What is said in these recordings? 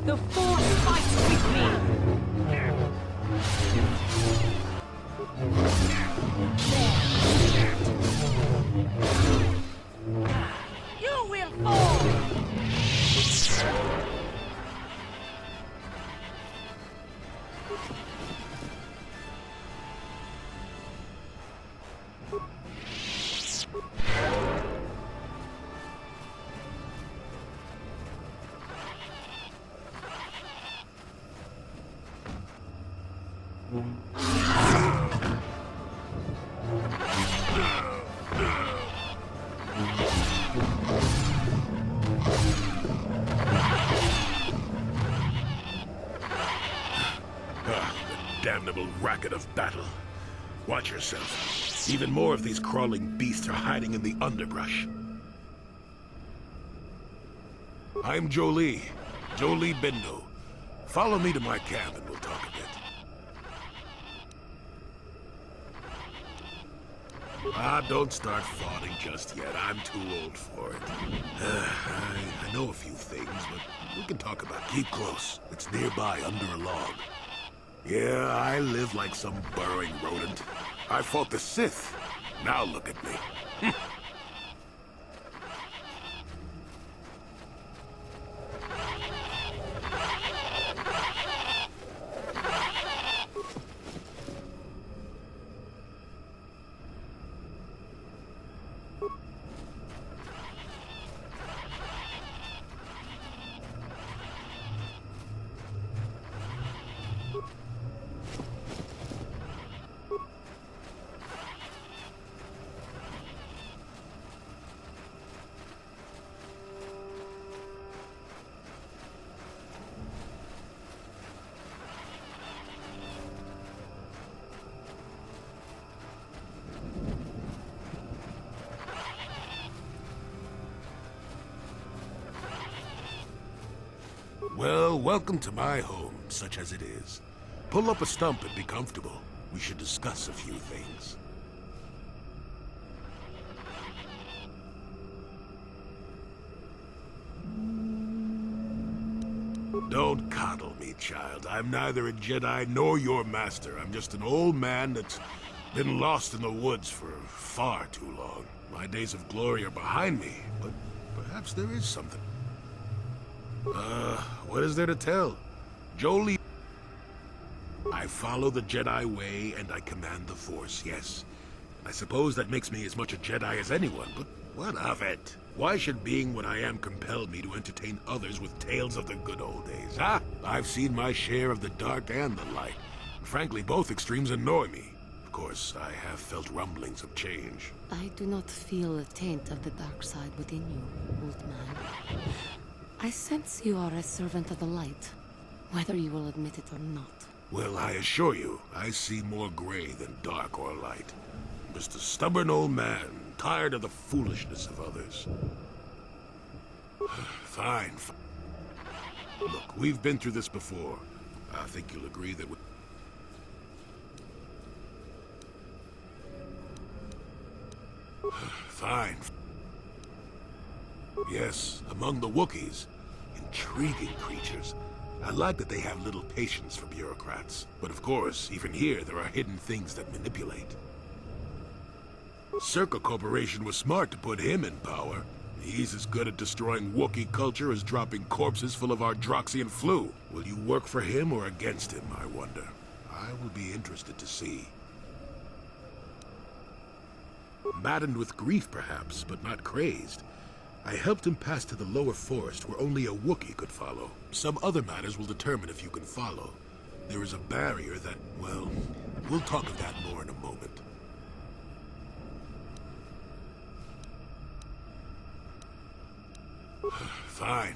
The Force fights with me! You will fall! Damnable racket of battle. Watch yourself. Even more of these crawling beasts are hiding in the underbrush. I'm Jolie. Jolie Bindo. Follow me to my camp and we'll talk a bit. Don't start fawning just yet. I'm too old for it. I know a few things, but we can talk about it. Keep close. It's nearby under a log. Yeah, I live like some burrowing rodent. I fought the Sith. Now look at me. Well, welcome to my home, such as it is. Pull up a stump and be comfortable. We should discuss a few things. Don't coddle me, child. I'm neither a Jedi nor your master. I'm just an old man that's been lost in the woods for far too long. My days of glory are behind me, but perhaps there is something. What is there to tell? Jolie... I follow the Jedi way and I command the Force, yes. I suppose that makes me as much a Jedi as anyone, but what of it? Why should being what I am compel me to entertain others with tales of the good old days, huh? I've seen my share of the dark and the light. And frankly, both extremes annoy me. Of course, I have felt rumblings of change. I do not feel a taint of the dark side within you, old man. I sense you are a servant of the light, whether you will admit it or not. Well, I assure you, I see more gray than dark or light. I'm just a stubborn old man, tired of the foolishness of others. Fine. Look, we've been through this before. I think you'll agree that we... Fine. Yes, among the Wookiees. Intriguing creatures. I like that they have little patience for bureaucrats. But of course, even here, there are hidden things that manipulate. Circa Corporation was smart to put him in power. He's as good at destroying Wookiee culture as dropping corpses full of Ardroxian flu. Will you work for him or against him, I wonder? I will be interested to see. Maddened with grief, perhaps, but not crazed. I helped him pass to the lower forest where only a Wookiee could follow. Some other matters will determine if you can follow. There is a barrier that, well, we'll talk of that more in a moment. Fine.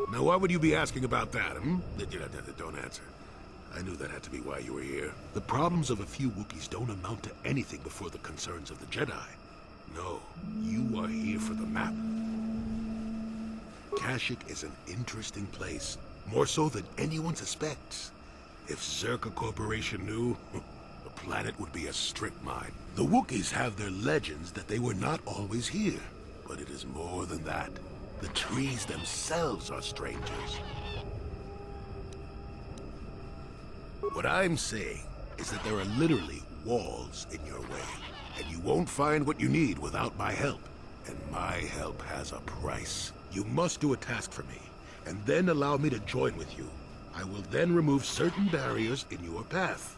Now why would you be asking about that, hmm? Don't answer. I knew that had to be why you were here. The problems of a few Wookiees don't amount to anything before the concerns of the Jedi. No, you are here for the map. Kashyyyk is an interesting place, more so than anyone suspects. If Circa Corporation knew, the planet would be a strip mine. The Wookiees have their legends that they were not always here, but it is more than that. The trees themselves are strangers. What I'm saying is that there are literally walls in your way, and you won't find what you need without my help. And my help has a price. You must do a task for me, and then allow me to join with you. I will then remove certain barriers in your path.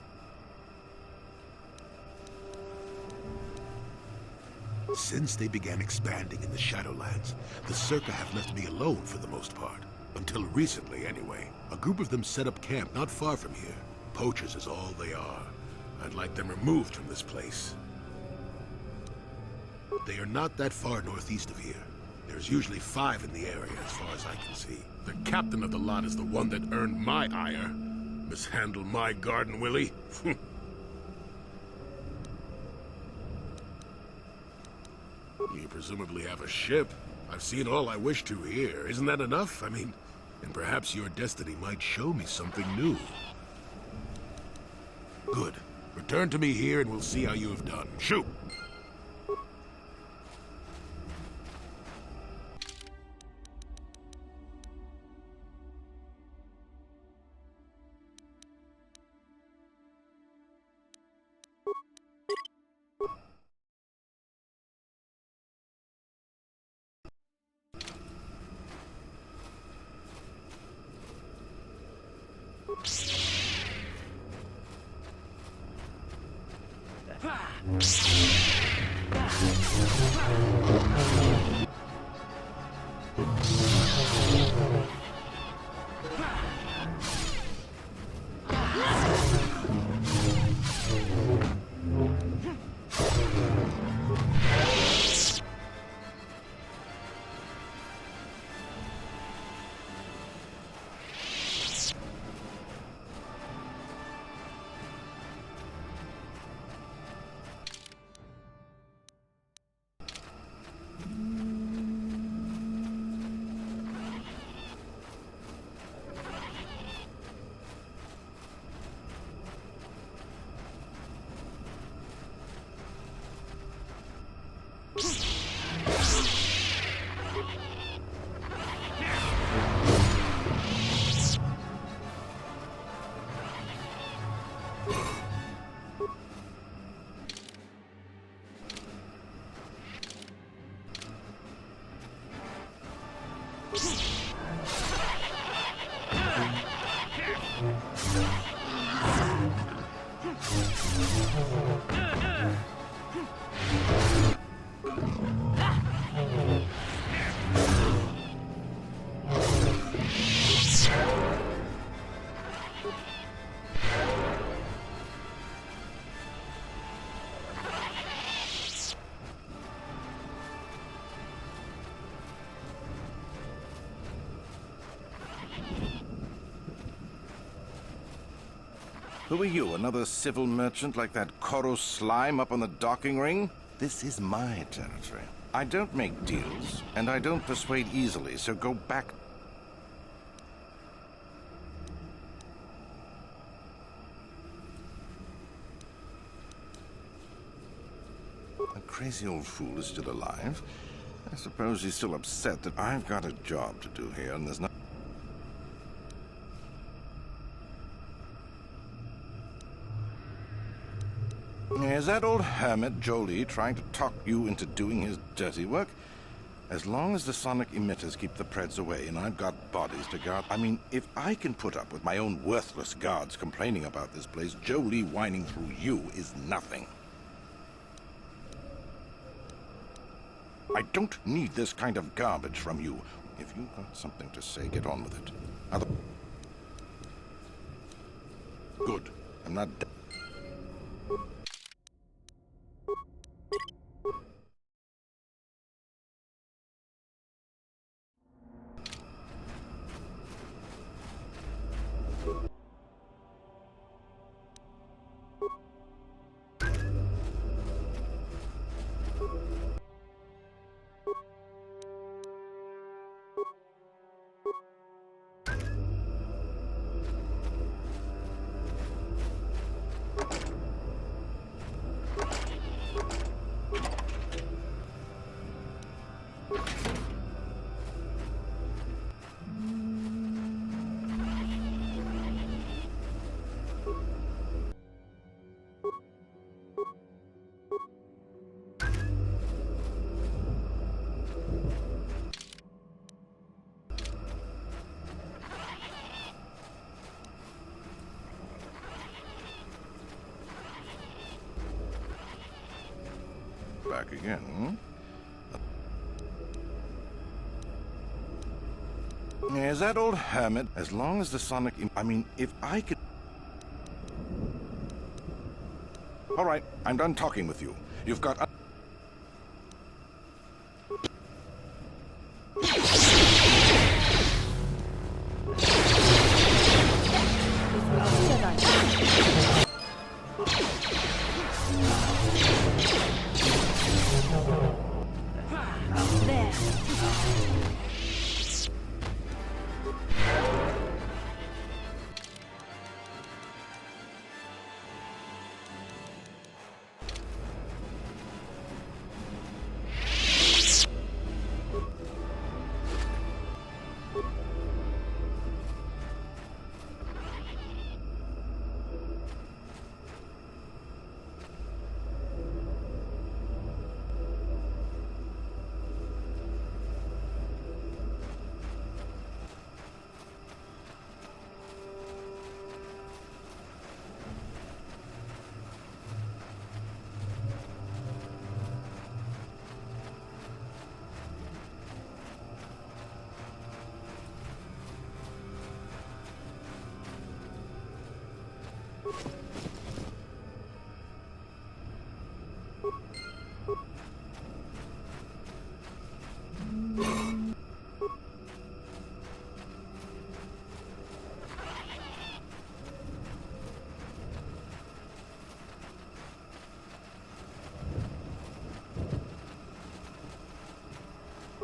Since they began expanding in the Shadowlands, the Circa have left me alone for the most part. Until recently, anyway. A group of them set up camp not far from here. Poachers is all they are. I'd like them removed from this place. They are not that far northeast of here. There's usually 5 in the area as far as I can see. The captain of the lot is the one that earned my ire. Mishandle my garden, Willie? You presumably have a ship. I've seen all I wish to here. Isn't that enough? I mean, and perhaps your destiny might show me something new. Good. Return to me here and we'll see how you have done. Shoot! Who are you, another civil merchant like that KOTOR slime up on the docking ring? This is my territory. I don't make deals, and I don't persuade easily, so go back. The crazy old fool is still alive. I suppose he's still upset that I've got a job to do here, and there's no... Is that old hermit Jolie trying to talk you into doing his dirty work? As long as the sonic emitters keep the Preds away and I've got bodies to guard... I mean, if I can put up with my own worthless guards complaining about this place, Jolie whining through you is nothing. I don't need this kind of garbage from you. If you've got something to say, get on with it. Good. I'm not... back again, hmm? Is that old hermit? As long as the sonic... I mean, if I could... All right, I'm done talking with you. You've got...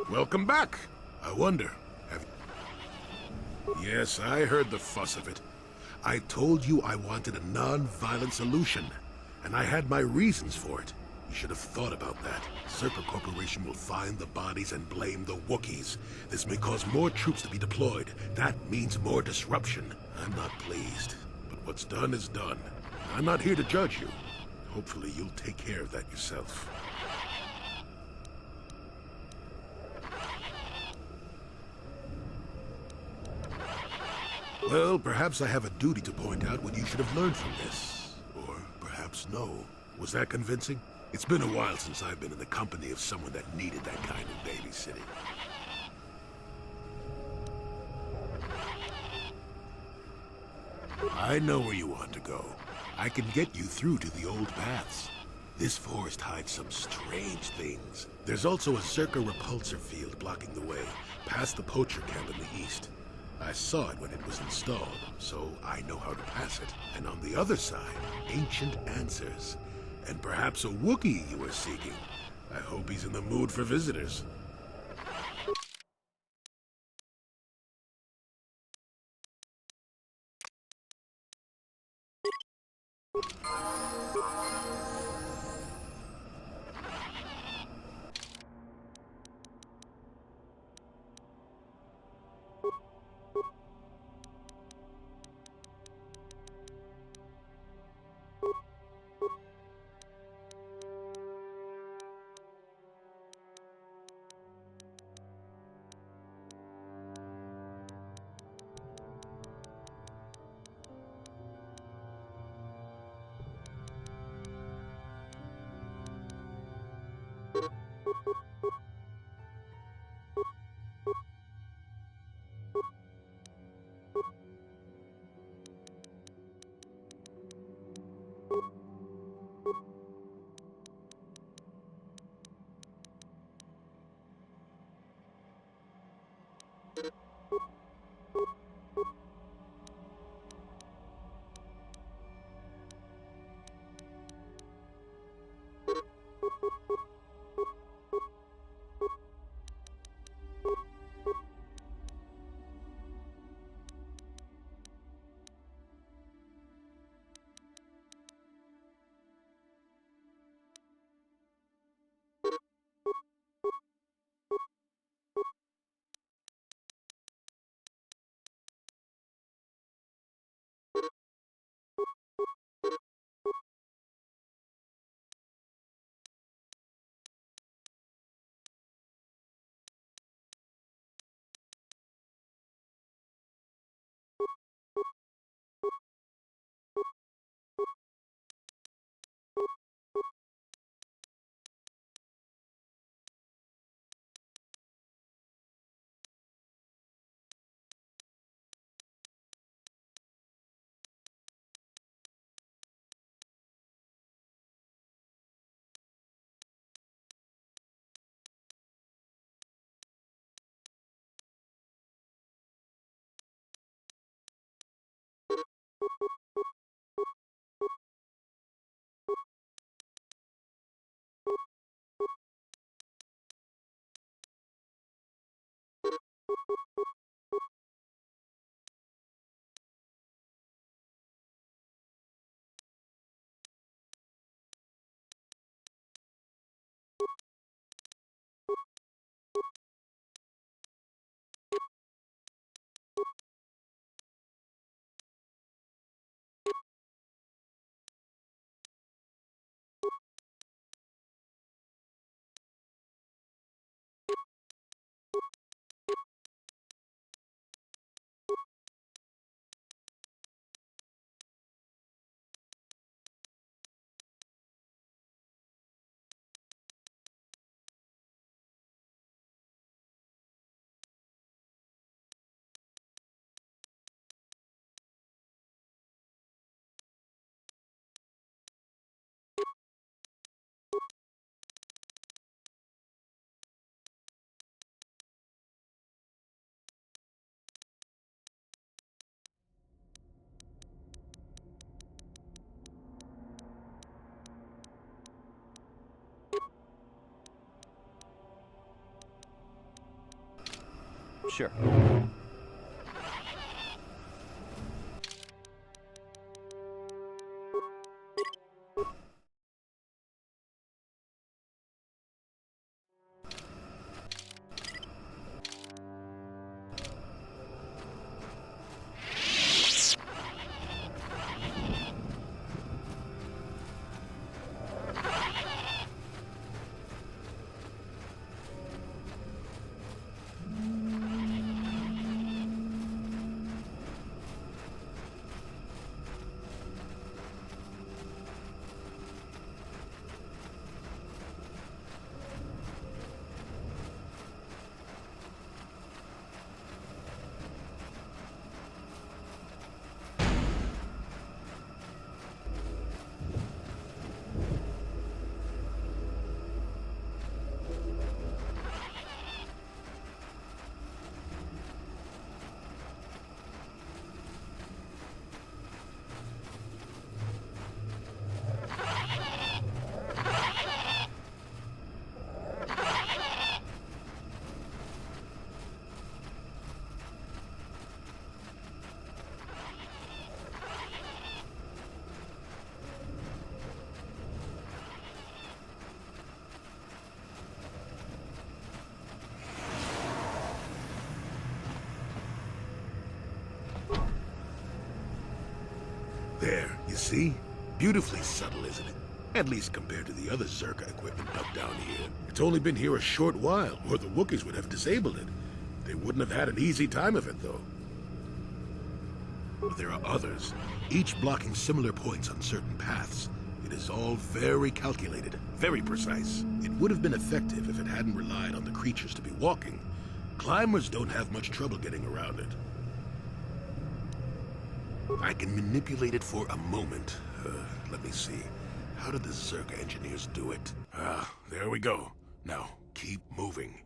Welcome back. I wonder, have... Yes, I heard the fuss of it. I told you I wanted a non-violent solution, and I had my reasons for it. You should have thought about that. Circle Corporation will find the bodies and blame the Wookiees. This may cause more troops to be deployed. That means more disruption. I'm not pleased. But what's done is done. I'm not here to judge you. Hopefully you'll take care of that yourself. Well, perhaps I have a duty to point out what you should have learned from this. Or perhaps no. Was that convincing? It's been a while since I've been in the company of someone that needed that kind of babysitting. I know where you want to go. I can get you through to the old paths. This forest hides some strange things. There's also a Zerka repulsor field blocking the way, past the poacher camp in the east. I saw it when it was installed, so I know how to pass it. And on the other side, ancient answers. And perhaps a Wookiee you were seeking. I hope he's in the mood for visitors. Sure. There, you see? Beautifully subtle, isn't it? At least compared to the other Zerka equipment dumped down here. It's only been here a short while, or the Wookiees would have disabled it. They wouldn't have had an easy time of it, though. But there are others, each blocking similar points on certain paths. It is all very calculated, very precise. It would have been effective if it hadn't relied on the creatures to be walking. Climbers don't have much trouble getting around it. I can manipulate it for a moment. Let me see. How did the Zerka engineers do it? There we go. Now, keep moving.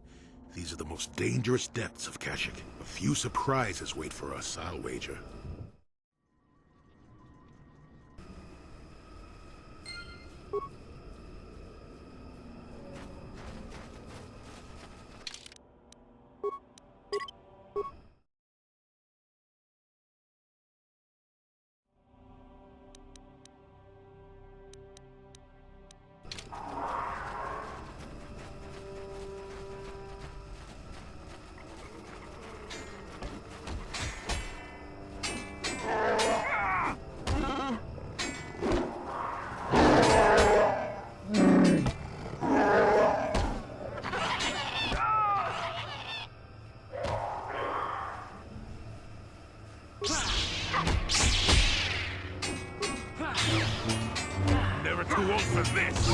These are the most dangerous depths of Kashyyyk. A few surprises wait for us, I'll wager. Never too old for this!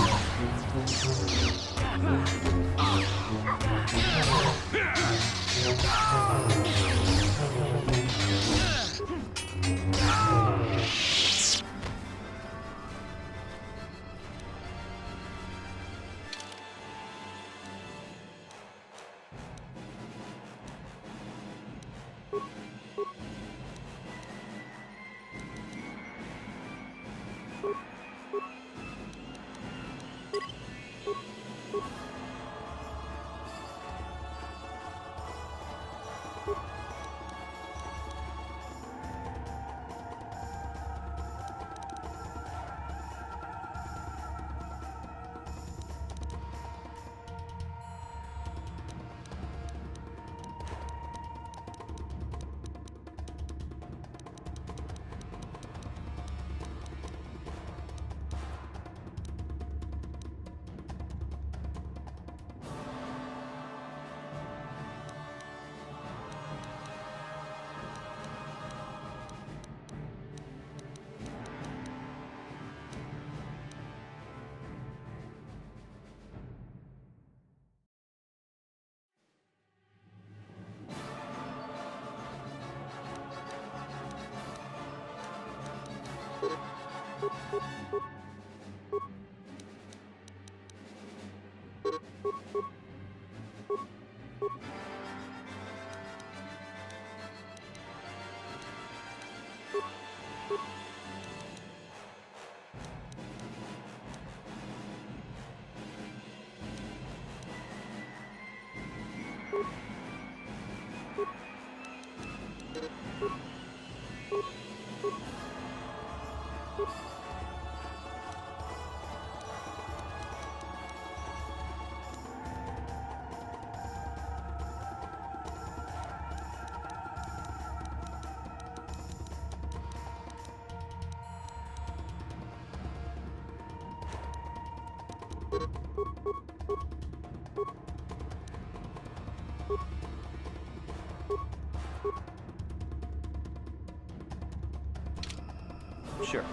Sure.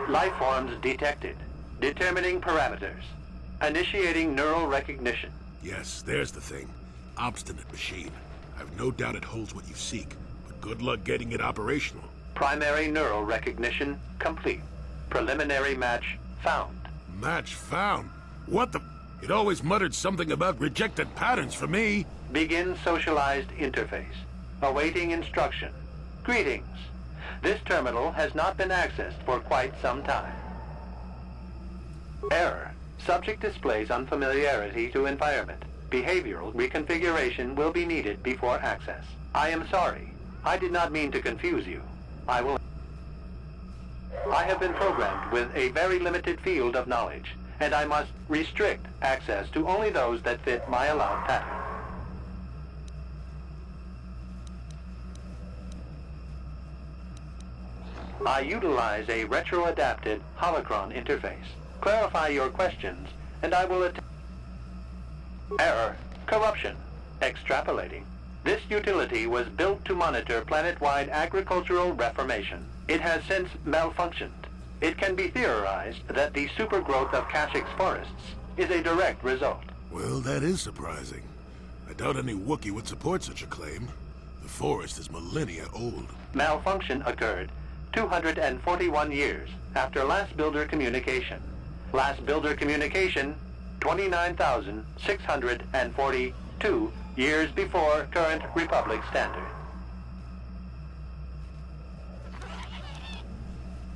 Life forms detected. Determining parameters. Initiating neural recognition. Yes, there's the thing. Obstinate machine. I've no doubt it holds what you seek, but good luck getting it operational. Primary neural recognition complete. Preliminary match found. Match found? What the... It always muttered something about rejected patterns for me. Begin socialized interface. Awaiting instruction. Greetings. This terminal has not been accessed for quite some time. Error. Subject displays unfamiliarity to environment. Behavioral reconfiguration will be needed before access. I am sorry. I did not mean to confuse you. I have been programmed with a very limited field of knowledge, and I must restrict access to only those that fit my allowed pattern. I utilize a retro-adapted holocron interface. Clarify your questions, and I will attempt... Error. Corruption. Extrapolating. This utility was built to monitor planet-wide agricultural reformation. It has since malfunctioned. It can be theorized that the supergrowth of Kashyk's forests is a direct result. Well, that is surprising. I doubt any Wookiee would support such a claim. The forest is millennia old. Malfunction occurred 241 years after last builder communication. Last builder communication, 29,642 years before current Republic standard.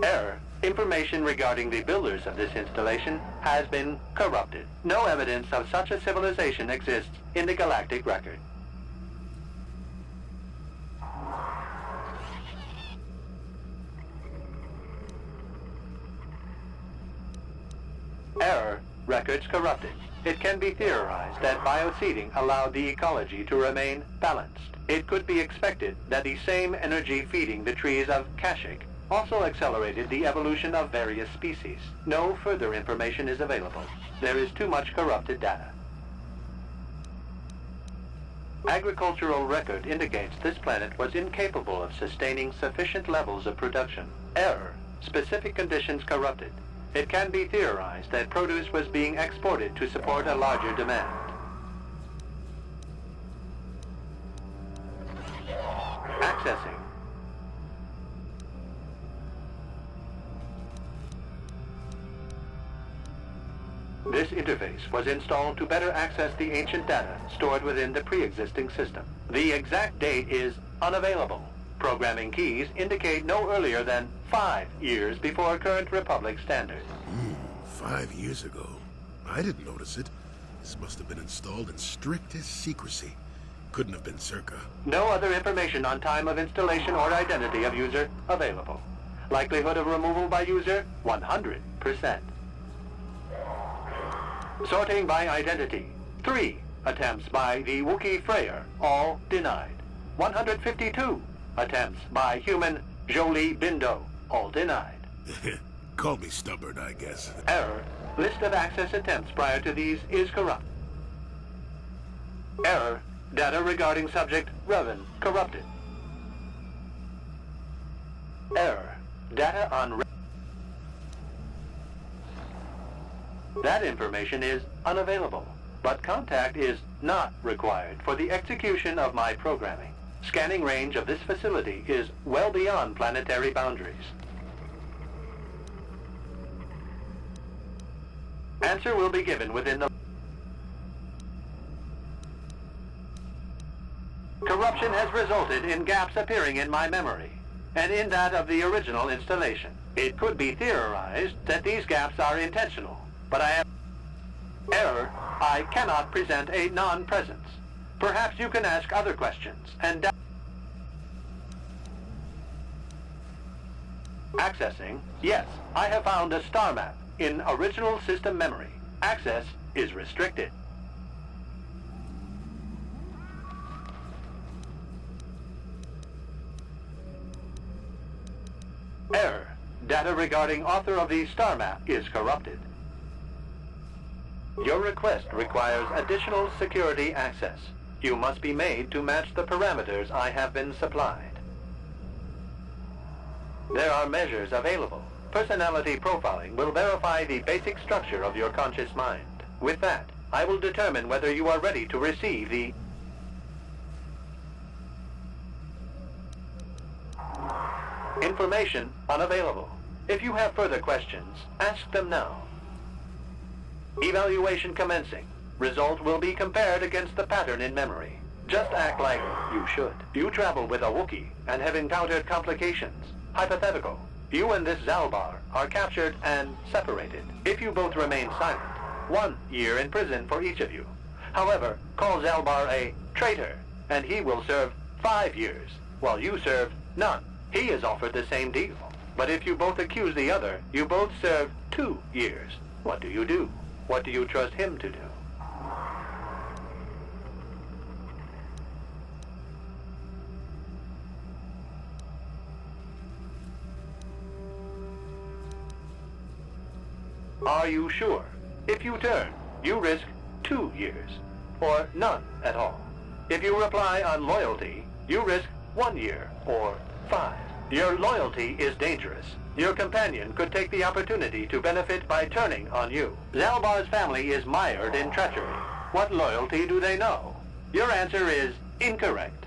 Error. Information regarding the builders of this installation has been corrupted. No evidence of such a civilization exists in the galactic record. Error. Records corrupted. It can be theorized that bioseeding allowed the ecology to remain balanced. It could be expected that the same energy feeding the trees of Kashyk also accelerated the evolution of various species. No further information is available. There is too much corrupted data. Agricultural record indicates this planet was incapable of sustaining sufficient levels of production. Error. Specific conditions corrupted. It can be theorized that produce was being exported to support a larger demand. Accessing. This interface was installed to better access the ancient data stored within the pre-existing system. The exact date is unavailable. Programming keys indicate no earlier than 5 years before current Republic standard. 5 years ago. I didn't notice it. This must have been installed in strictest secrecy. Couldn't have been circa. No other information on time of installation or identity of user available. Likelihood of removal by user, 100%. Sorting by identity. 3 attempts by the Wookiee Freyer, all denied. 152 attempts by human Jolie Bindo, all denied. Call me stubborn, I guess. Error. List of access attempts prior to these is corrupt. Error. Data regarding subject Revan corrupted. Error. Data on that information is unavailable, but contact is not required for the execution of my programming. Scanning range of this facility is well beyond planetary boundaries. Answer will be given within the... Corruption has resulted in gaps appearing in my memory, and in that of the original installation. It could be theorized that these gaps are intentional, but I have... Error. I cannot present a non-presence. Perhaps you can ask other questions, and... Accessing. Yes, I have found a star map in original system memory. Access is restricted. Error. Data regarding author of the star map is corrupted. Your request requires additional security access. You must be made to match the parameters I have been supplied. There are measures available. Personality profiling will verify the basic structure of your conscious mind. With that, I will determine whether you are ready to receive the... Information unavailable. If you have further questions, ask them now. Evaluation commencing. Result will be compared against the pattern in memory. Just act like you should. You travel with a Wookiee and have encountered complications. Hypothetical. You and this Zalbar are captured and separated. If you both remain silent, 1 year in prison for each of you. However, call Zalbar a traitor, and he will serve 5 years, while you serve none. He is offered the same deal. But if you both accuse the other, you both serve 2 years. What do you do? What do you trust him to do? Are you sure? If you turn, you risk 2 years, or none at all. If you reply on loyalty, you risk 1 year, or 5. Your loyalty is dangerous. Your companion could take the opportunity to benefit by turning on you. Zalbar's family is mired in treachery. What loyalty do they know? Your answer is incorrect.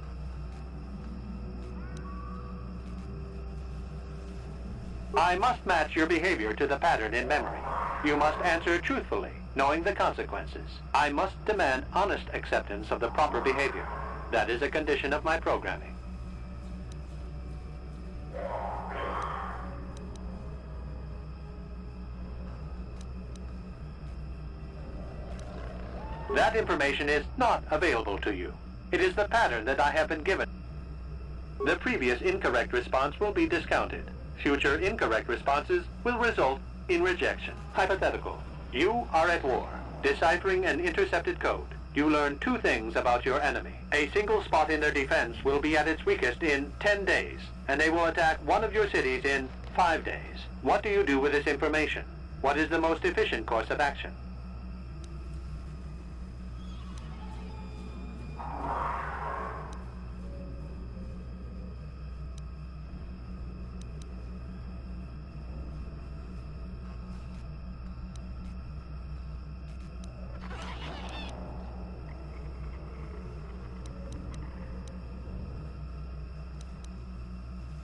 I must match your behavior to the pattern in memory. You must answer truthfully, knowing the consequences. I must demand honest acceptance of the proper behavior. That is a condition of my programming. That information is not available to you. It is the pattern that I have been given. The previous incorrect response will be discounted. Future incorrect responses will result in rejection. Hypothetical. You are at war, deciphering an intercepted code. You learn 2 things about your enemy. A single spot in their defense will be at its weakest in 10 days, and they will attack one of your cities in 5 days. What do you do with this information? What is the most efficient course of action?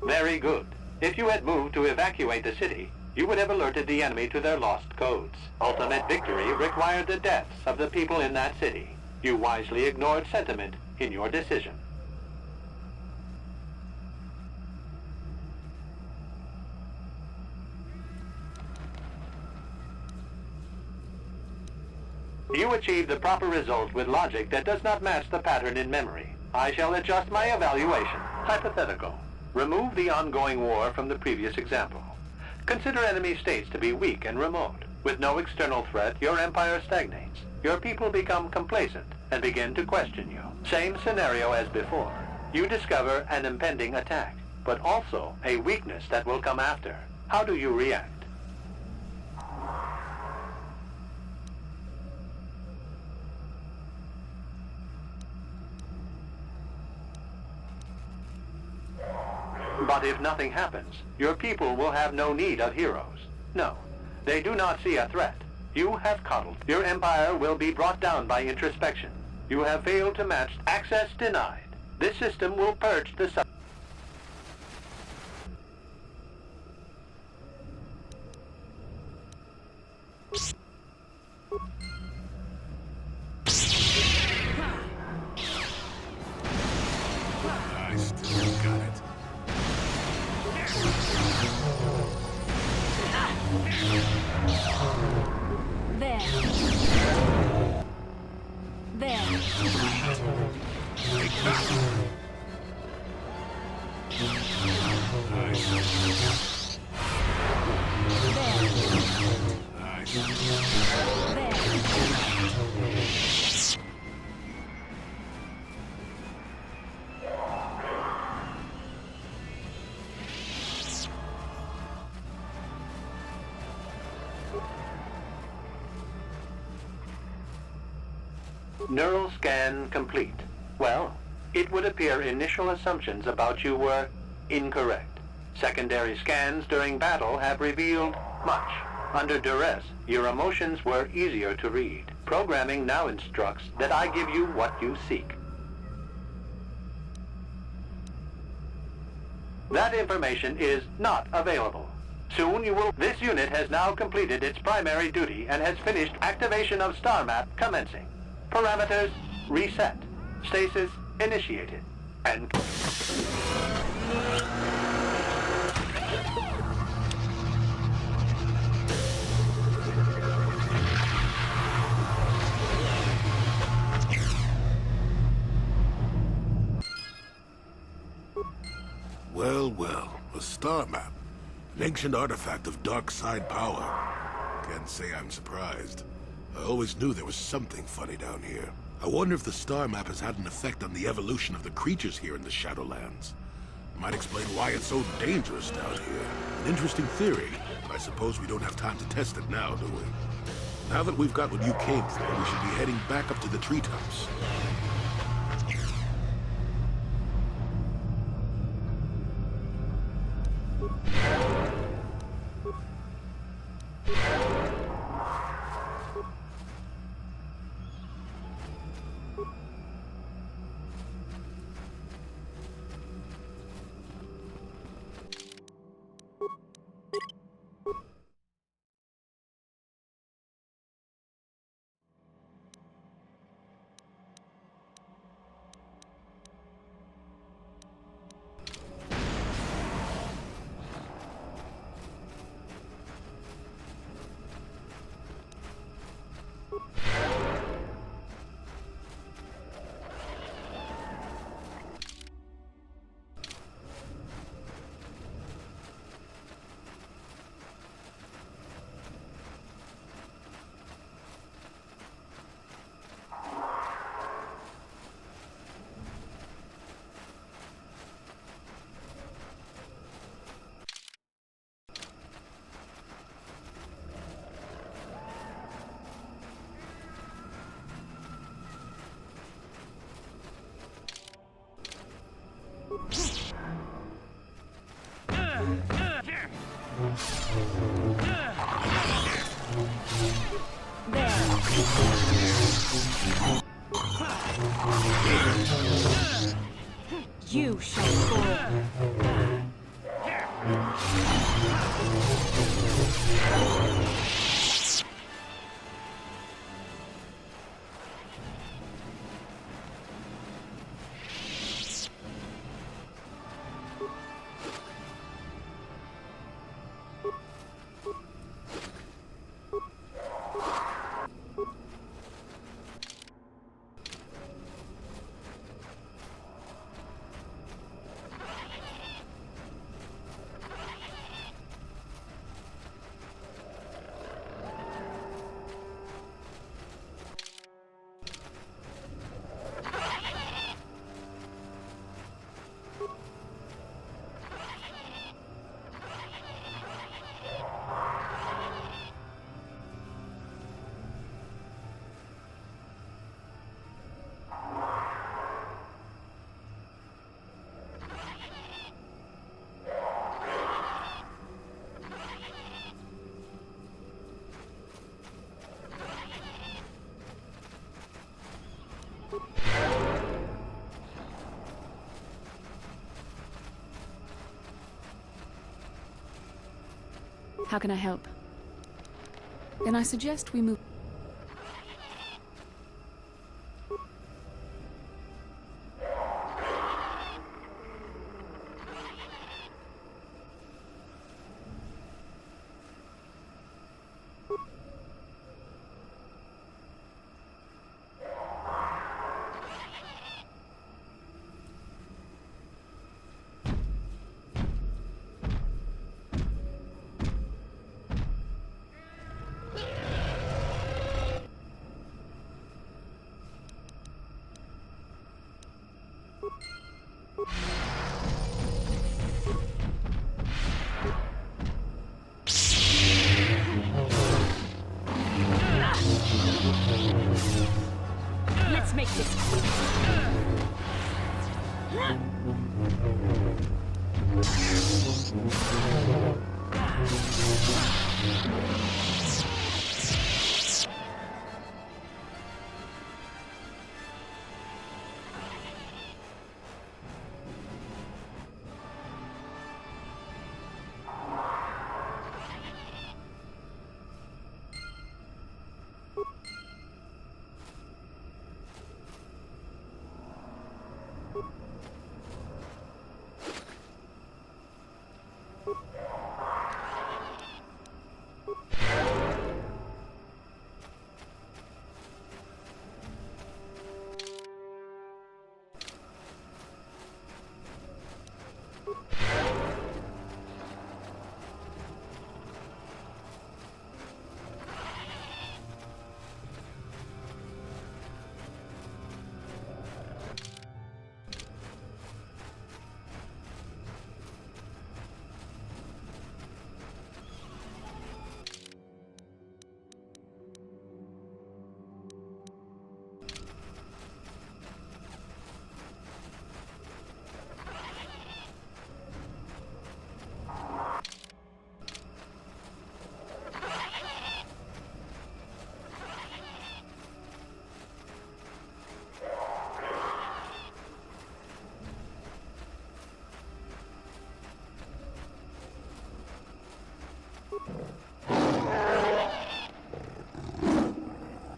Very good. If you had moved to evacuate the city, you would have alerted the enemy to their lost codes. Ultimate victory required the deaths of the people in that city. You wisely ignored sentiment in your decision. You achieved the proper result with logic that does not match the pattern in memory. I shall adjust my evaluation. Hypothetical. Remove the ongoing war from the previous example. Consider enemy states to be weak and remote. With no external threat, your empire stagnates. Your people become complacent and begin to question you. Same scenario as before. You discover an impending attack, but also a weakness that will come after. How do you react? But if nothing happens, your people will have no need of heroes. No, they do not see a threat. You have coddled. Your empire will be brought down by introspection. You have failed to match. Access denied. This system will purge the sub. I still got it. There. There. Neural scan complete. Well, it would appear initial assumptions about you were incorrect. Secondary scans during battle have revealed much. Under duress, your emotions were easier to read. Programming now instructs that I give you what you seek. That information is not available. Soon you will... This unit has now completed its primary duty and has finished activation of star map commencing. Parameters reset. Stasis initiated. And... Well, well, a star map. An ancient artifact of dark side power. Can't say I'm surprised. I always knew there was something funny down here. I wonder if the star map has had an effect on the evolution of the creatures here in the Shadowlands. Might explain why it's so dangerous down here. An interesting theory, but I suppose we don't have time to test it now, do we? Now that we've got what you came for, we should be heading back up to the treetops. You shall fall. How can I help? Then I suggest we move. Let's make this quick.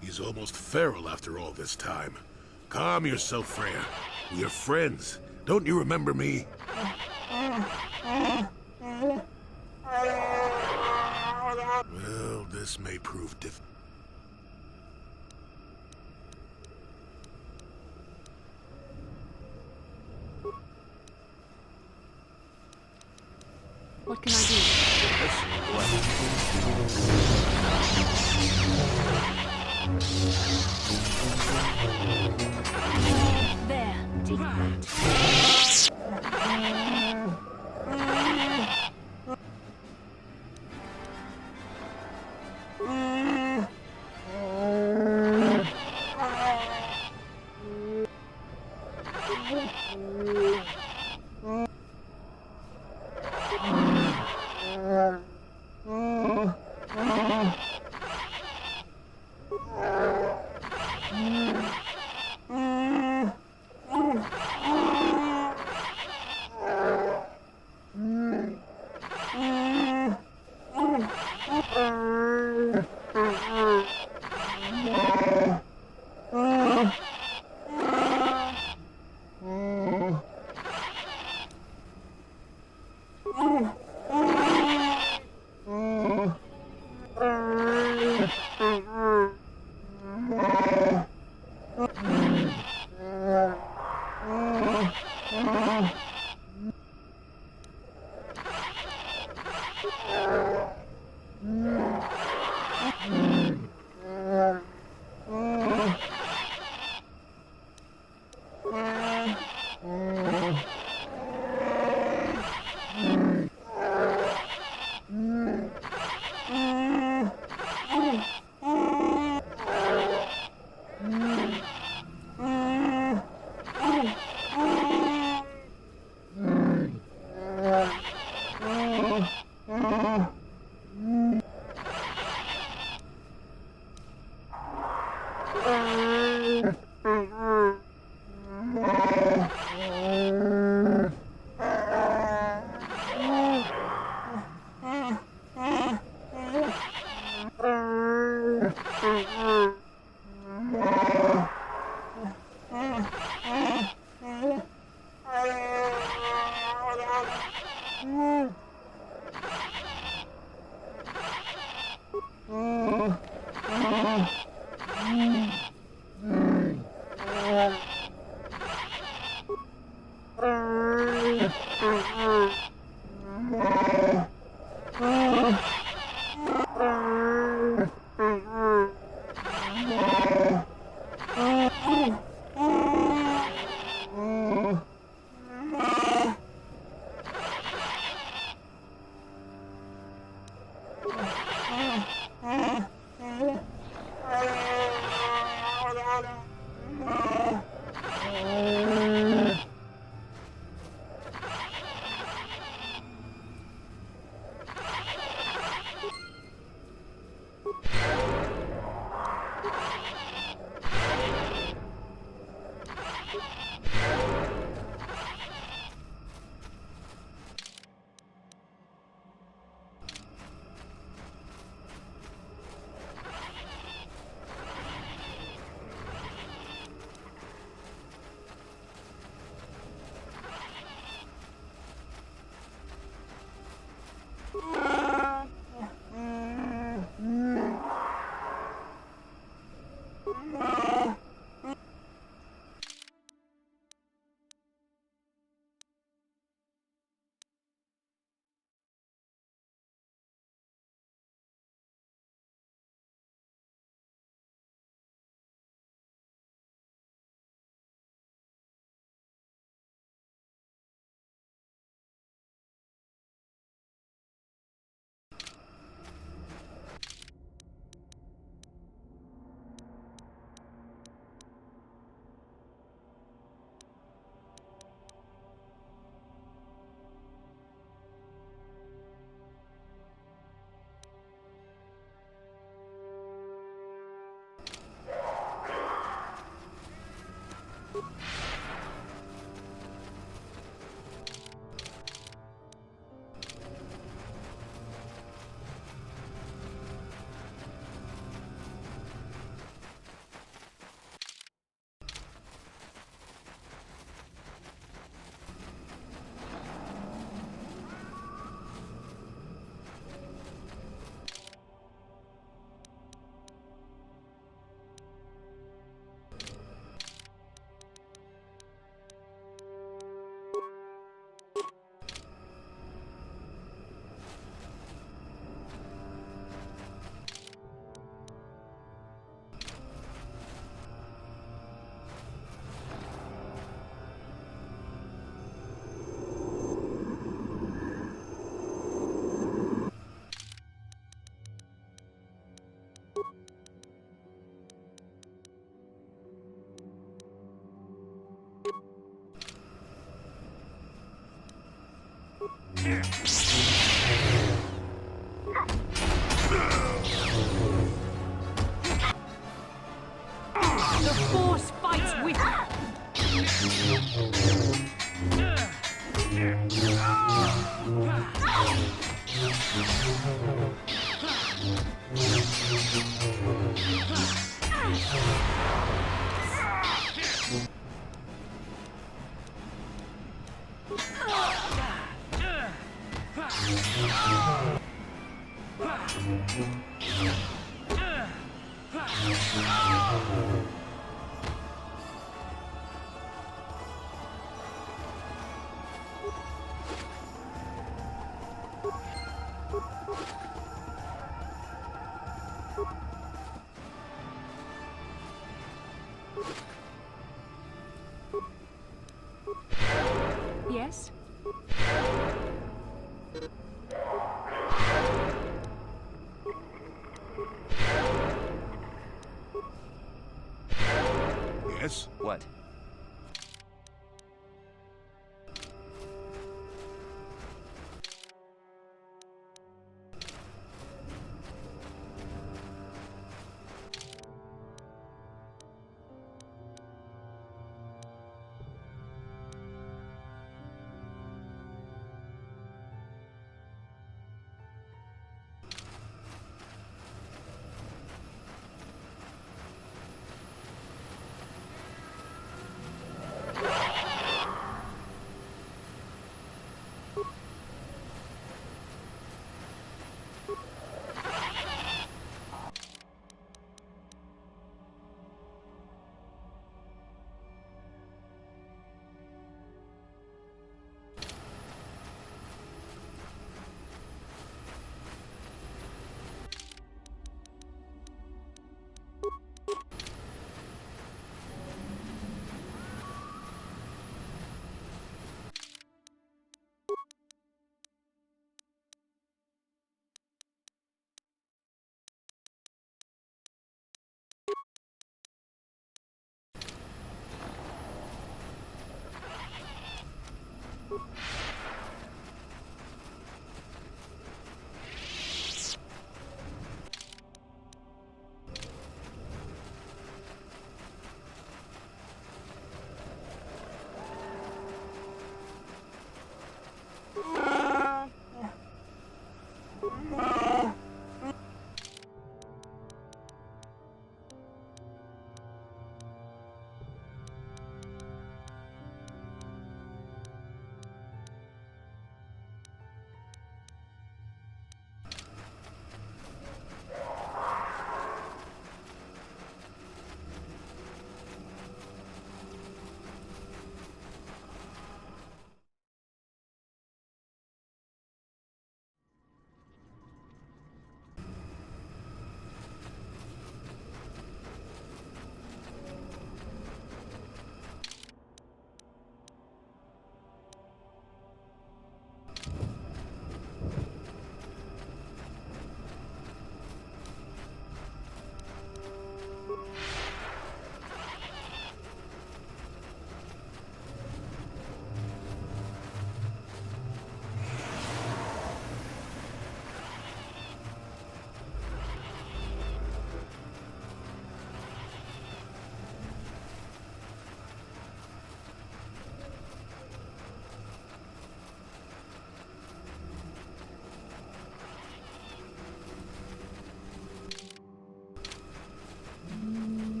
He's almost feral after all this time. Calm yourself, Freya. We are friends. Don't you remember me? Well, this may prove difficult. What can I do? There, take that. Yes? Yes? What?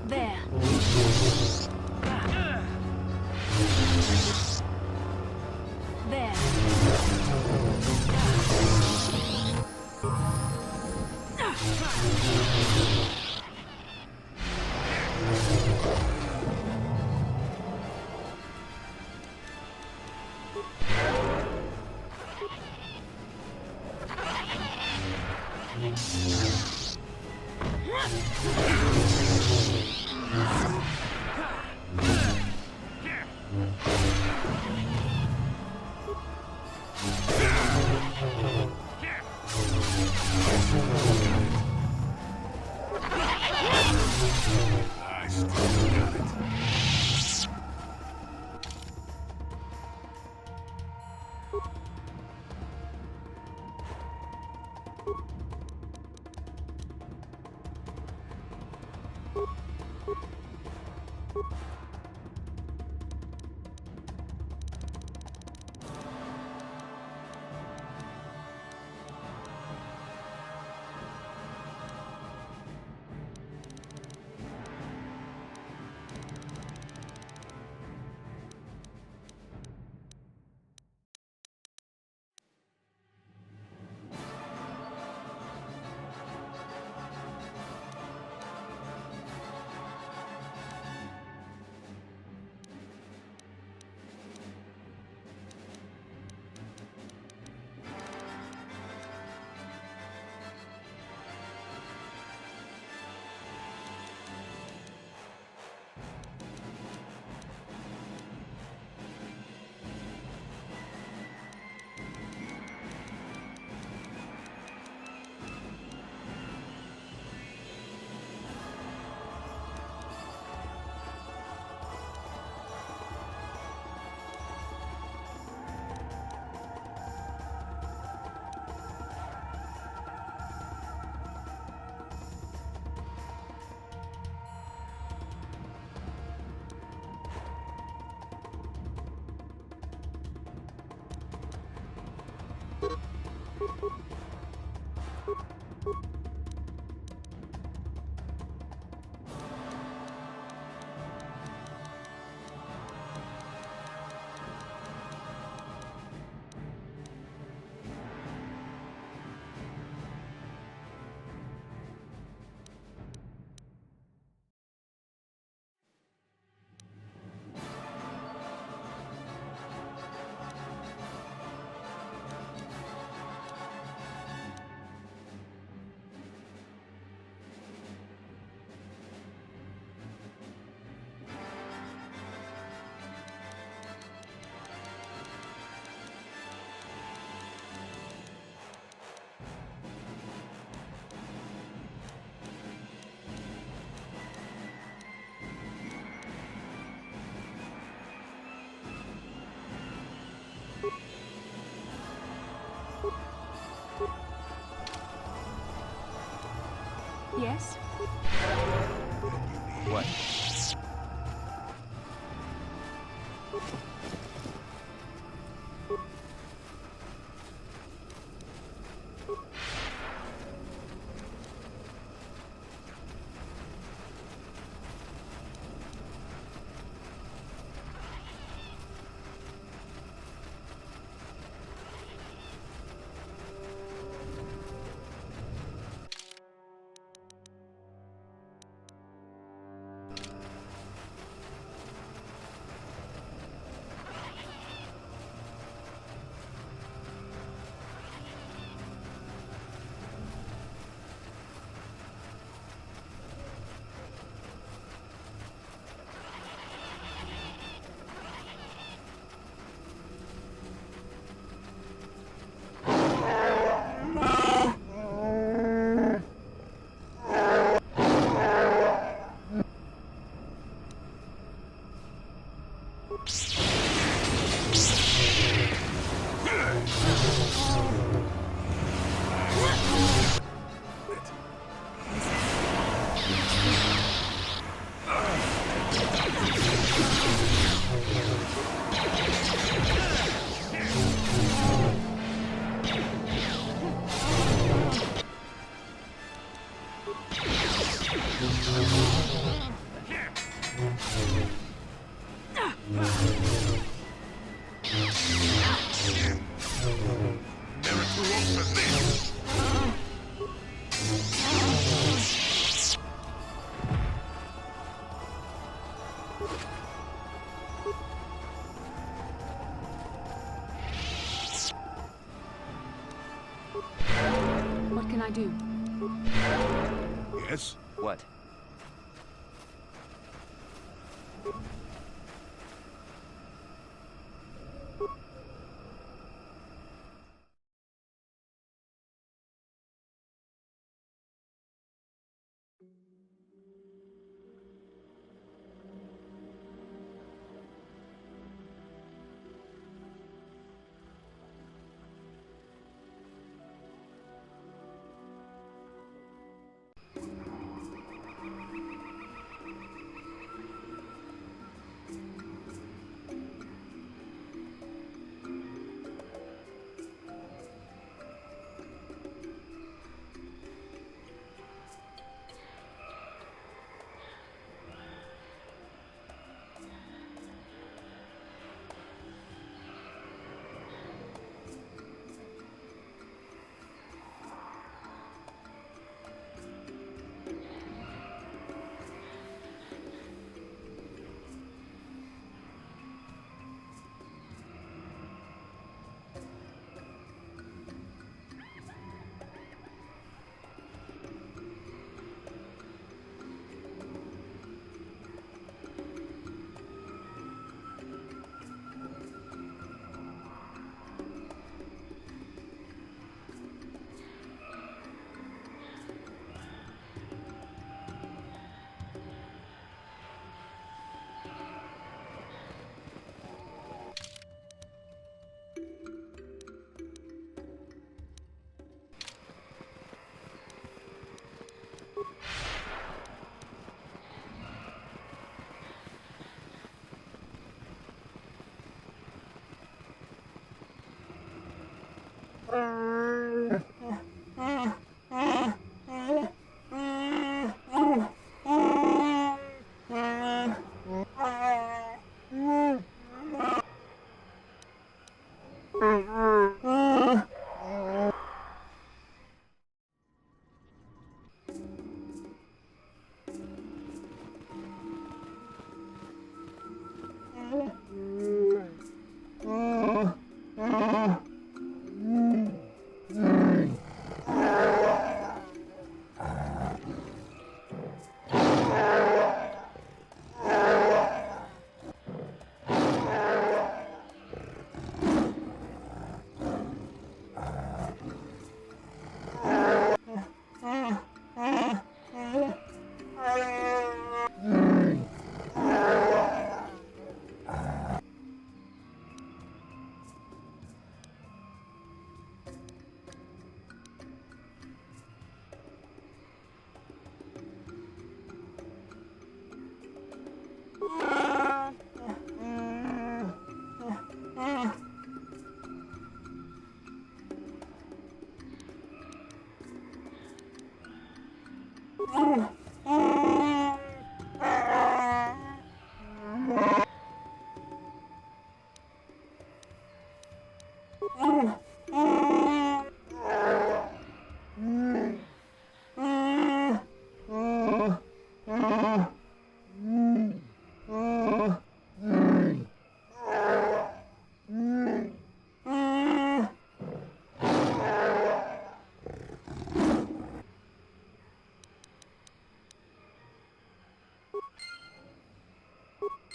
There. Yes? What? What can I do? Yes? What?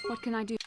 What can I do?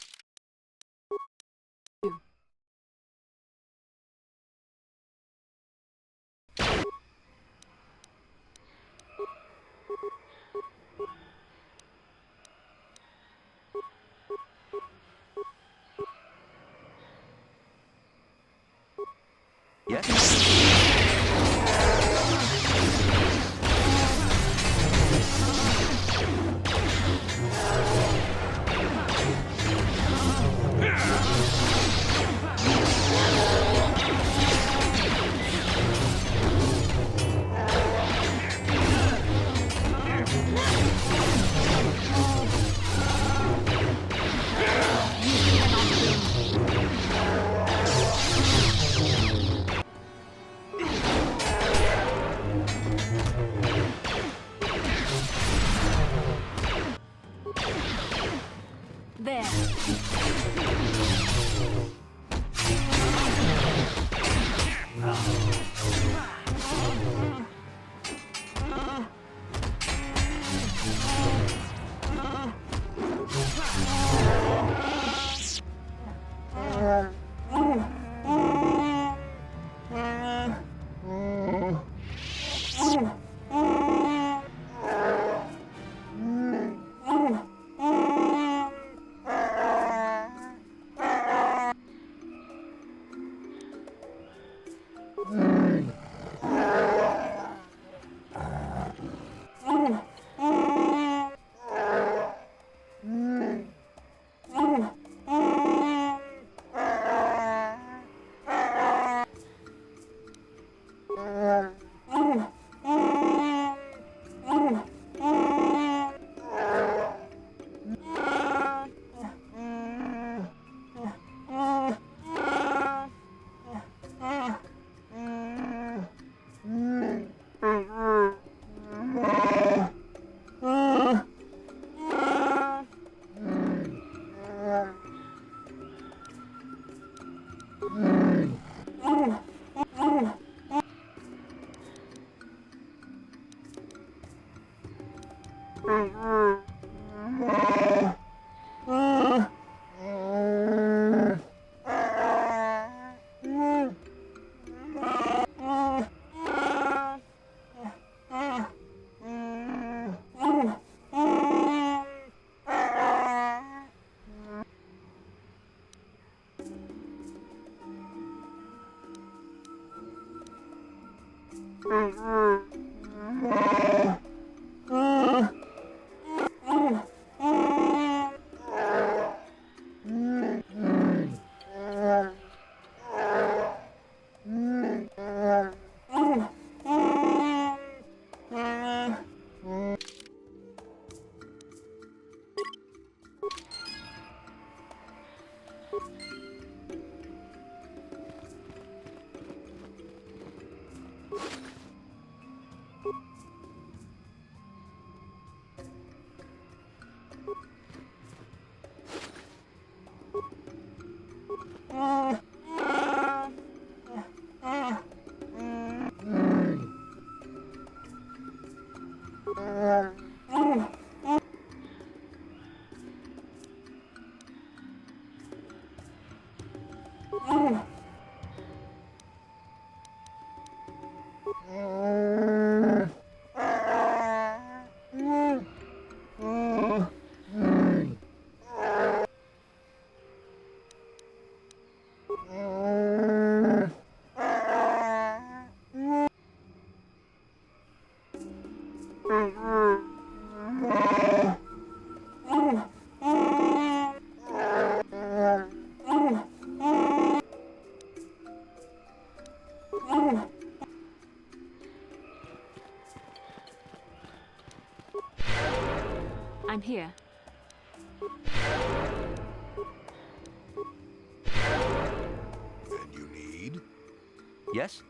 I'm here. And you need? Yes?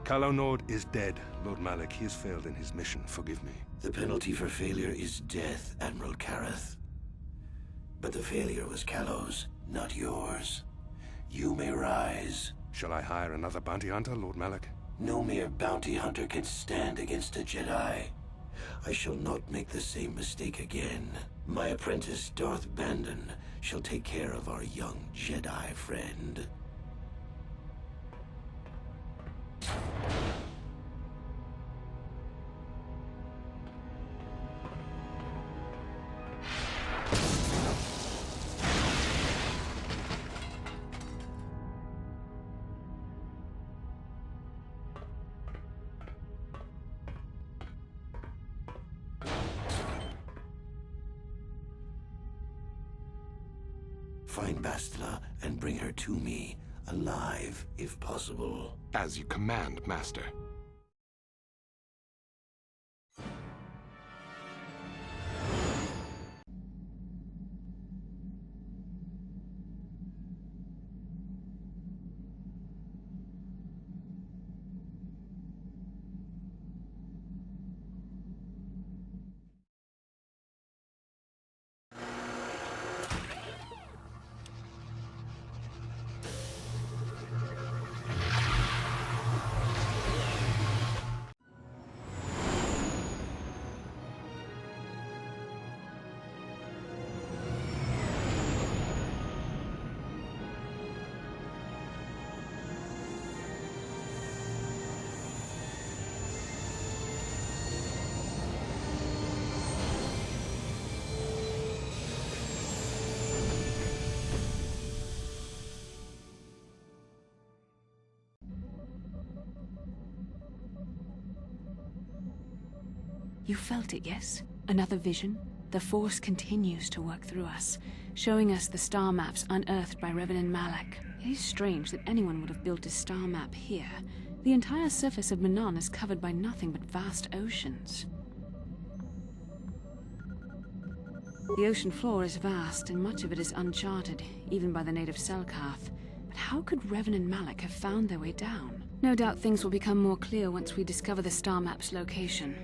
Kalonord is dead, Lord Malik. He has failed in his mission. Forgive me. The penalty for failure is death, Admiral Kareth. But the failure was Kalo's, not yours. You may rise. Shall I hire another bounty hunter, Lord Malik? No mere bounty hunter can stand against a Jedi. I shall not make the same mistake again. My apprentice, Darth Bandon, shall take care of our young Jedi friend. Find Bastila and bring her to me, alive, if possible. As you command, Master. You felt it, yes? Another vision? The Force continues to work through us, showing us the star maps unearthed by Reverend Malak. It is strange that anyone would have built a star map here. The entire surface of Manan is covered by nothing but vast oceans. The ocean floor is vast, and much of it is uncharted, even by the native Selkath. But how could Revan and Malak have found their way down? No doubt things will become more clear once we discover the star map's location.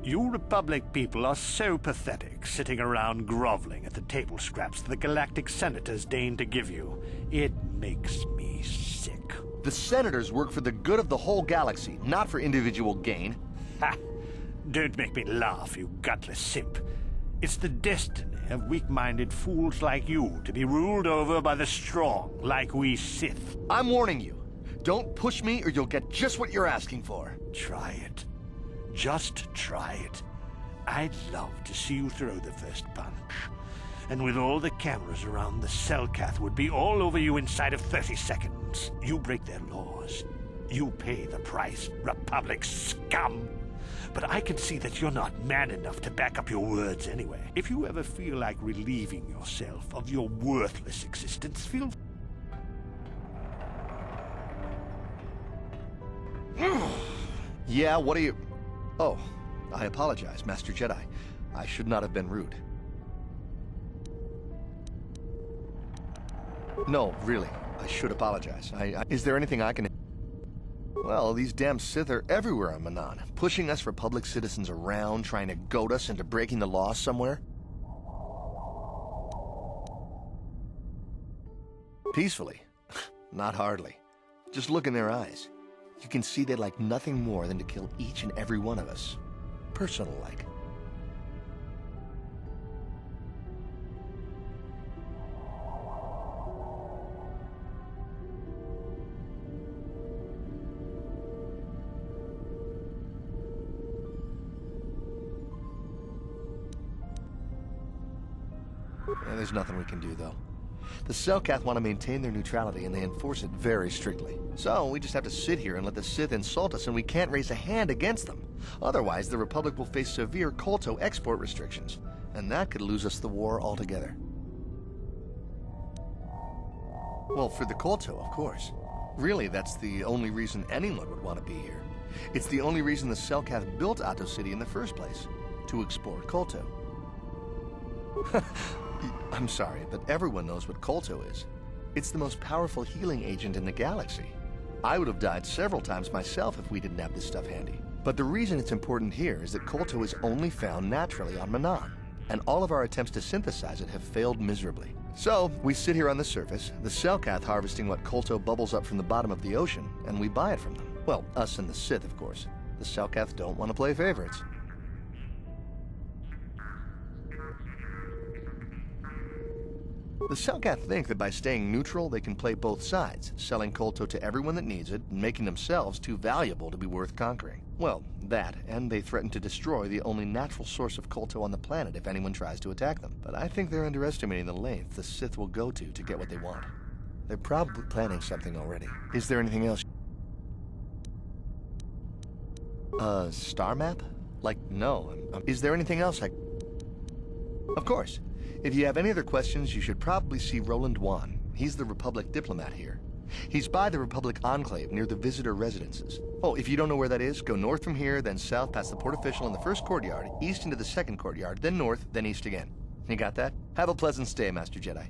You Republic people are so pathetic, sitting around groveling at the table scraps the galactic senators deign to give you. It makes me sick. The senators work for the good of the whole galaxy, not for individual gain. Ha! Don't make me laugh, you gutless simp. It's the destiny of weak-minded fools like you to be ruled over by the strong, like we Sith. I'm warning you. Don't push me or you'll get just what you're asking for. Try it. Just try it. I'd love to see you throw the first punch. And with all the cameras around, the Selkath would be all over you inside of 30 seconds. You break their laws. You pay the price, Republic scum. But I can see that you're not man enough to back up your words anyway. If you ever feel like relieving yourself of your worthless existence, feel... Yeah, what are you... Oh, I apologize, Master Jedi. I should not have been rude. No, really, I should apologize. Is there anything I can... Well, these damn Sith are everywhere on Manan, pushing us Republic citizens around, trying to goad us into breaking the law somewhere. Peacefully? Not hardly. Just look in their eyes. You can see they'd like nothing more than to kill each and every one of us. Personal-like. There's nothing we can do, though. The Selkath want to maintain their neutrality, and they enforce it very strictly. So, we just have to sit here and let the Sith insult us, and we can't raise a hand against them. Otherwise, the Republic will face severe KOTOR export restrictions, and that could lose us the war altogether. Well, for the KOTOR, of course. Really, that's the only reason anyone would want to be here. It's the only reason the Selkath built Ahto City in the first place, to explore KOTOR. I'm sorry, but everyone knows what KOTOR is. It's the most powerful healing agent in the galaxy. I would have died several times myself if we didn't have this stuff handy. But the reason it's important here is that KOTOR is only found naturally on Manan, and all of our attempts to synthesize it have failed miserably. So, we sit here on the surface, the Selkath harvesting what KOTOR bubbles up from the bottom of the ocean, and we buy it from them. Well, us and the Sith, of course. The Selkath don't want to play favorites. The Selkath think that by staying neutral, they can play both sides, selling KOTOR to everyone that needs it, and making themselves too valuable to be worth conquering. Well, that, and they threaten to destroy the only natural source of KOTOR on the planet if anyone tries to attack them. But I think they're underestimating the length the Sith will go to get what they want. They're probably planning something already. Is there anything else? Star map? Like, no. Is there anything else I... Of course. If you have any other questions, you should probably see Roland Wan. He's the Republic diplomat here. He's by the Republic Enclave near the visitor residences. Oh, if you don't know where that is, go north from here, then south past the port official in the first courtyard, east into the second courtyard, then north, then east again. You got that? Have a pleasant stay, Master Jedi.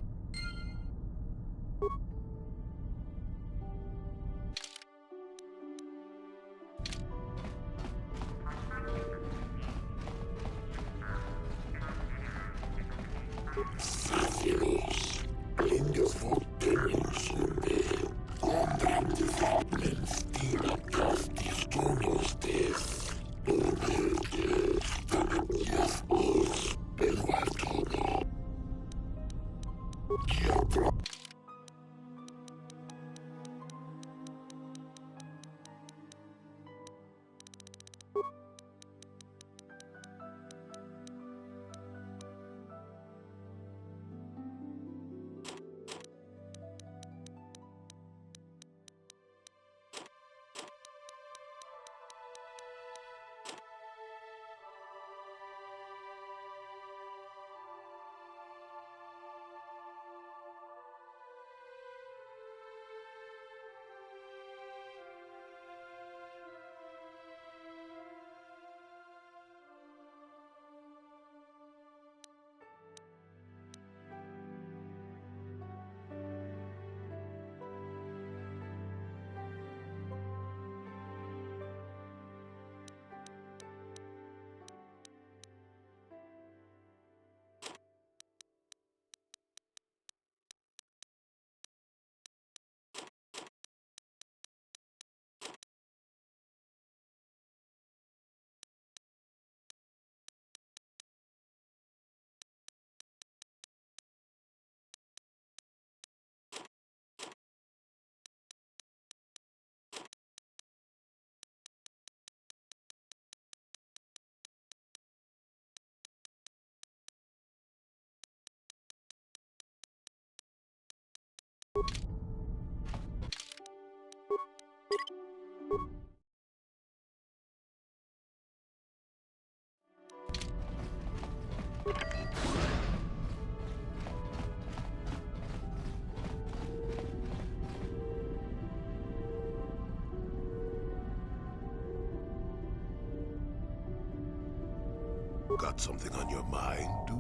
Got something on your mind, dude?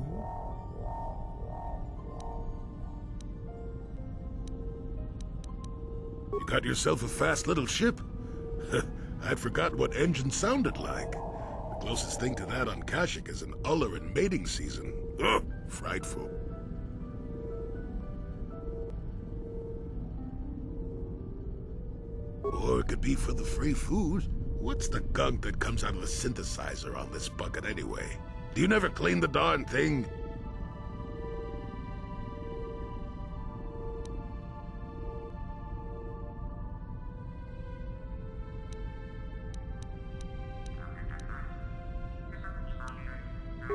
You got yourself a fast little ship? I'd forgotten what engine sounded like. The closest thing to that on Kashyyyk is an uller in mating season. Ugh, frightful. Or it could be for the free food. What's the gunk that comes out of the synthesizer on this bucket anyway? Do you never clean the darn thing?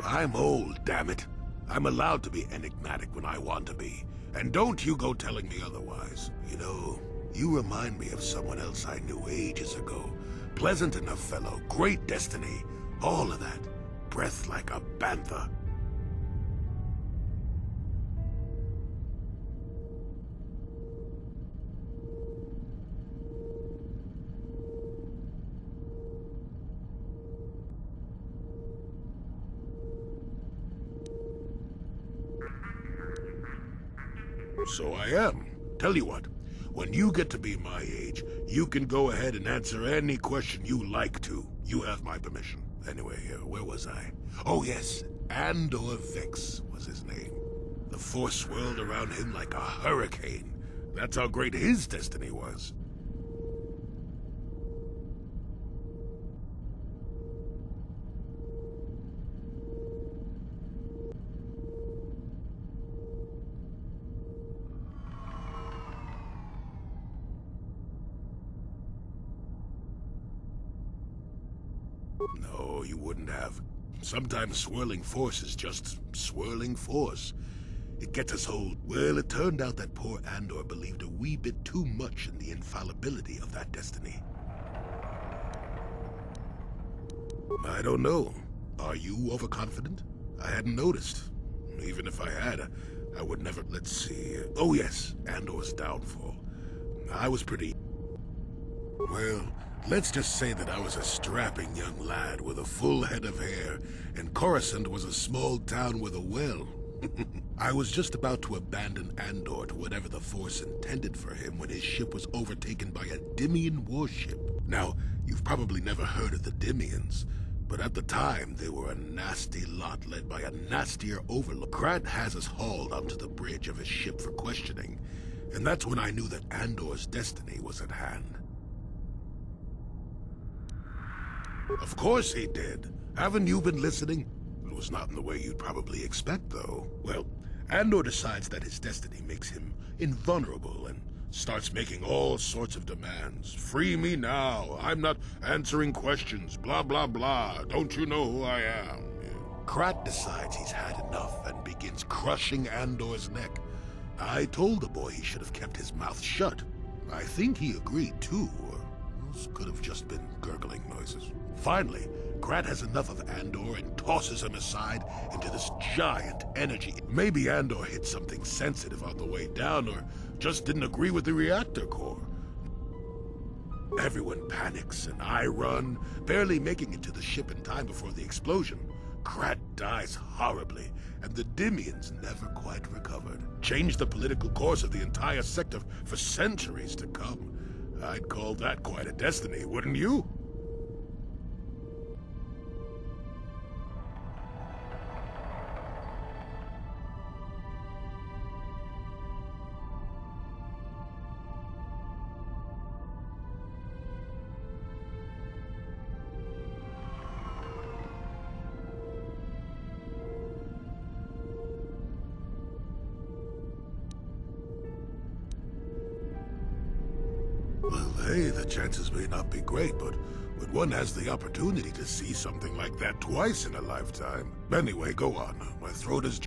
I'm old, damn it. I'm allowed to be enigmatic when I want to be. And don't you go telling me otherwise. You know, you remind me of someone else I knew ages ago. Pleasant enough fellow, great destiny, all of that. Breath like a bantha. So I am. Tell you what, when you get to be my age, you can go ahead and answer any question you like to. You have my permission. Anyway, where was I? Oh yes, Andor Vix was his name. The Force swirled around him like a hurricane. That's how great his destiny was. No, you wouldn't have. Sometimes swirling force is just swirling force. It gets us hold. Well, it turned out that poor Andor believed a wee bit too much in the infallibility of that destiny. I don't know. Are you overconfident? I hadn't noticed. Even if I had, I would never... Let's see... Oh yes, Andor's downfall. I was pretty... Well, let's just say that I was a strapping young lad with a full head of hair, and Coruscant was a small town with a well. I was just about to abandon Andor to whatever the Force intended for him when his ship was overtaken by a Dimian warship. Now, you've probably never heard of the Dimians, but at the time, they were a nasty lot led by a nastier overlord. Krat has us hauled onto the bridge of his ship for questioning, and that's when I knew that Andor's destiny was at hand. Of course he did. Haven't you been listening? It was not in the way you'd probably expect, though. Well, Andor decides that his destiny makes him invulnerable and starts making all sorts of demands. Free me now. I'm not answering questions. Blah, blah, blah. Don't you know who I am? Krat decides he's had enough and begins crushing Andor's neck. I told the boy he should have kept his mouth shut. I think he agreed, too, or those could have just been gurgling noises. Finally, Krat has enough of Andor and tosses him aside into this giant energy. Maybe Andor hit something sensitive on the way down, or just didn't agree with the reactor core. Everyone panics, and I run, barely making it to the ship in time before the explosion. Krat dies horribly, and the Dimians never quite recovered. Changed the political course of the entire sector for centuries to come. I'd call that quite a destiny, wouldn't you? Well, hey, the chances may not be great, but when one has the opportunity to see something like that twice in a lifetime... Anyway, go on. My throat is...